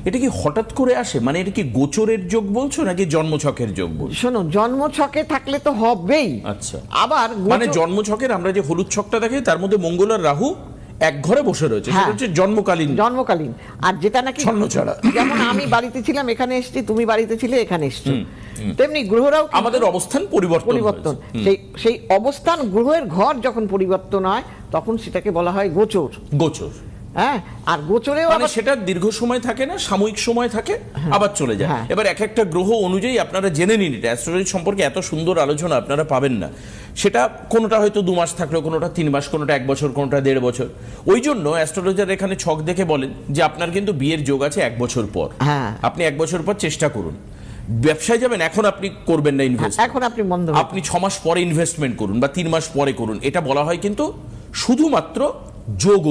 এটা কি হঠাৎ করে আসে, মানে এটা কি গোচরের যোগ বলছো নাকি জন্মছকের যোগ বলছো? শোনো, জন্মছকে থাকলে তো হবেই। আচ্ছা, আবার মানে জন্মছকের আমরা যে হলুদ ছকটা দেখি তার মধ্যে মঙ্গল আর রাহু এক ঘরে বসে রয়েছে, সেটা হচ্ছে জন্মকালীন। জন্মকালীন। আর যেটা নাকি ছন্নছাড়া, যেমন আমি বাড়িতে ছিলাম এখানে এসেছি, তুমি বাড়িতে ছিলে এখানে এসছো, তেমনি গ্রহরাও আমাদের অবস্থান পরিবর্তন। সেই অবস্থান গ্রহের ঘর যখন পরিবর্তন হয় তখন সেটাকে বলা হয় গোচর। গোচর, হ্যাঁ। আর গোচরেও মানে সেটা দীর্ঘ সময় থাকে না, সাময়িক সময় থাকে, আবার চলে যায়। এবার এক একটা গ্রহ অনুযায়ী আপনারা জেনে নিন, এটা অ্যাস্ট্রোলজি সম্পর্কে এত সুন্দর আলোচনা আপনারা পাবেন না। সেটা কোনোটা হয়তো 2 মাস থাকলো, কোনোটা 3 মাস, কোনোটা 1 বছর, কোনোটা 1.5 বছর। ওই জন্য অ্যাস্ট্রোলজার এখানে ছক দেখে বলেন যে আপনার কিন্তু বিয়ের যোগ আছে 1 বছর পর। আপনি 1 বছর পর চেষ্টা করুন। ব্যবসায় যাবেন, এখন আপনি করবেন না ইনভেস্ট, এখন আপনি বন্ধ, আপনি 6 মাস পরে ইনভেস্টমেন্ট করুন বা 3 মাস পরে করুন। এটা বলা হয় কিন্তু শুধুমাত্র যোগ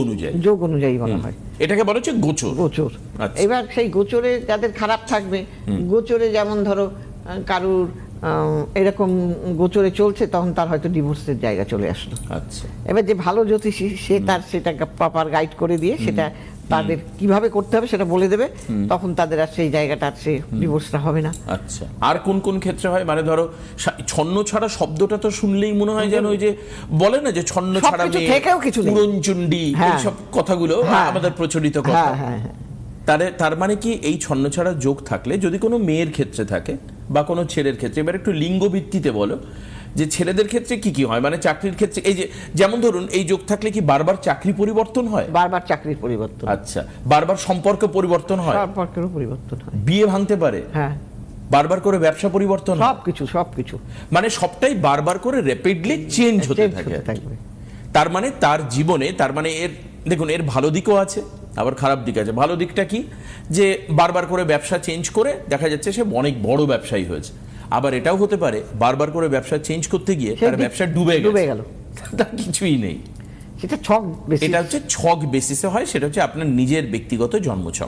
অনুযায়ী বলা হয়। এটাকে বলা হচ্ছে গোচর। এবার সেই গোচরে যাদের খারাপ থাকবে, গোচরে যেমন ধরো কারুর এরকম গোচরে চলছে, তখন তার হয়তো ডিভোর্সের জায়গা চলে আসলো। আচ্ছা, এবার যে ভালো জ্যোতিষী সে তার সেটা প্রপার গাইড করে দিয়ে সেটা তাদের কিভাবে করতে হবে সেটা বলে দেবে, তখন তাদের আর সেই জায়গাটা আর সে ডিভোর্সটা হবে না। আচ্ছা, আর কোন কোন ক্ষেত্রে হয়? মানে ধরো ছন্ন ছাড়া শব্দটা তো শুনলেই মনে হয় যেন ওই যে বলে না যে ছন্ন ছাড়া পুরনচণ্ডী, এইসব কথাগুলো আমাদের প্রচলিত কথা। তার মানে কি এই ছন্ন ছাড়া যোগ থাকলে যদি কোনো মেয়ের ক্ষেত্রে থাকে বা কোনো ছেলের ক্ষেত্রে, এবার একটু লিঙ্গ ভিত্তিতে বলো যে ছেলেদের ক্ষেত্রে কি কি হয়, মানে চাকরির ক্ষেত্রে এই যে যেমন ধরুন এই যোগ থাকলে কি বারবার চাকরি পরিবর্তন হয়? বারবার চাকরির পরিবর্তন। আচ্ছা, বারবার সম্পর্ক পরিবর্তন হয়, সম্পর্কেরও পরিবর্তন হয়, বিয়ে ভাঙতে পারে, হ্যাঁ, বারবার করে ব্যবসা পরিবর্তন, সবকিছু মানে সবটাই বারবার করে র্যাপিডলি চেঞ্জ হতে থাকবে। তার মানে তার জীবনে, তার মানে এর দেখুন এর ভালো দিকও আছে আবার খারাপ দিক আছে। ভালো দিকটা কি, যে বারবার করে ব্যবসা চেঞ্জ করে দেখা যাচ্ছে সে অনেক বড় ব্যবসায়ী হয়েছে। আবার এটাও হতে পারে বারবার করে ব্যবসা চেঞ্জ করতে গিয়ে তার ব্যবসা ডুবে গেল, তার কিছুই নেই। সেটা ছক বেসিস, এটা হচ্ছে ছক বেসিসে হয়, সেটা হচ্ছে আপনার নিজের ব্যক্তিগত জন্মছক।